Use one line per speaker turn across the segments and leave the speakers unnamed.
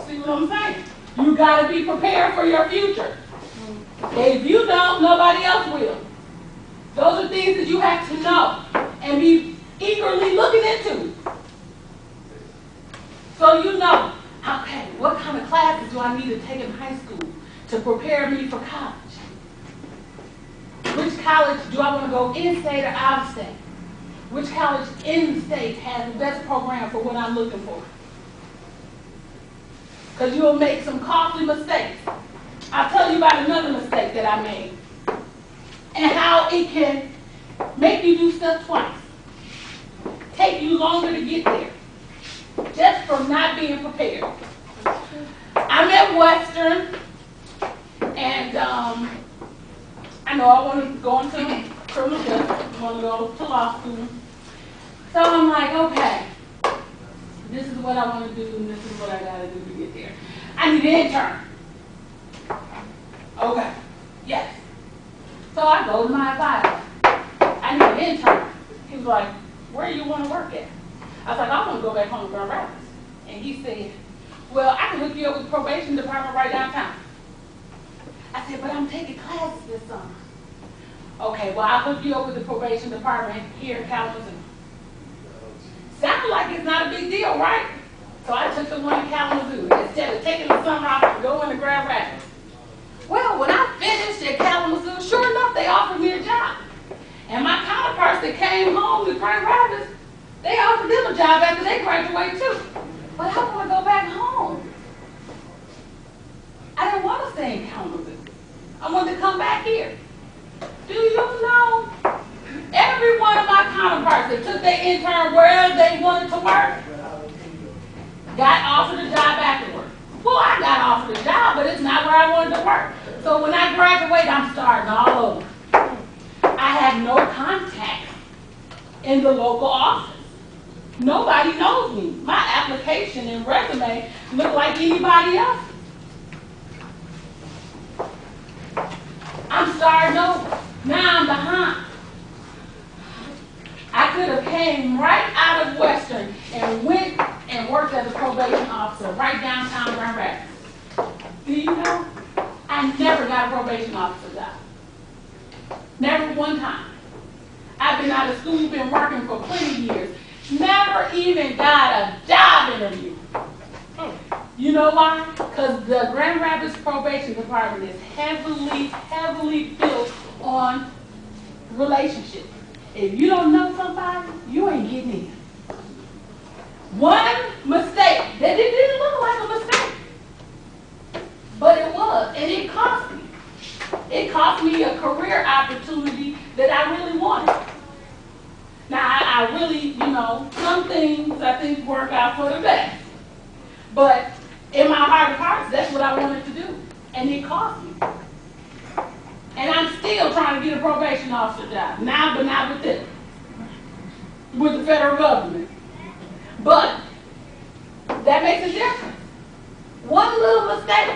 See what I'm saying? You got to be prepared for your future. If you don't, nobody else will. Those are things that you have to know and be eagerly looking into. So you know, okay, what kind of classes do I need to take in high school to prepare me for college? Which college do I want to go in-state or out-of-state? Which college in-state has the best program for what I'm looking for? Because you'll make some costly mistakes. I'll tell you about another mistake that I made and how it can make you do stuff twice. Take you longer to get there just from not being prepared. I'm at Western and I know I want to go into criminal justice, I want to go to law school. So I'm like, okay, this is what I want to do and this is what I got to do to get there. I need an intern. Okay, yes. So I go to my advisor. I need an intern. He was like, where do you want to work at? I was like, I want to go back home to Grand Rapids. And he said, well, I can hook you up with the probation department right downtown. I said, but I'm taking classes this summer. Okay, well, I'll hook you up with the probation department here in Kalamazoo. Sounds like it's not a big deal, right? So I took the one in Kalamazoo instead of taking the summer off and going to Grand Rapids. Well, when I finished at Kalamazoo, sure enough, they offered me a job. And my counterparts that came home to Grand Rapids, they offered them a job after they graduated too. But I want to go back home. I didn't want to stay in Kalamazoo. I wanted to come back here. Do you know, every one of my counterparts that took their intern wherever they wanted to work, got offered a job afterward. Well, I got offered a job, but it's not where I wanted to work. So when I graduate, I'm starting all over. I have no contacts in the local office. Nobody knows me. My application and resume look like anybody else. I'm starting over. Now I'm behind. I could have came right out of Western and went and worked as a probation officer right downtown Grand Rapids. Do you know? I never got a probation officer job. Never one time. I've been out of school, been working for plenty of years. Never even got a job interview. You know why? Because the Grand Rapids Probation Department is heavily built on relationships. If you don't know somebody, you ain't getting in. One mistake, that it didn't look like a mistake, but it was, and it cost me. It cost me a career opportunity that I really wanted. Now, I really, you know, some things I think work out for the best. But in my heart of hearts, that's what I wanted to do. And it cost me. And I'm still trying to get a probation officer job. Now, but not with this. With the federal government. But that makes a difference. One little mistake.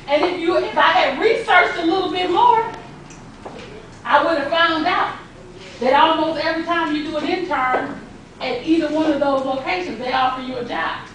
And if I had researched a little bit more, I would have found out that almost every time you do an intern at either one of those locations, they offer you a job.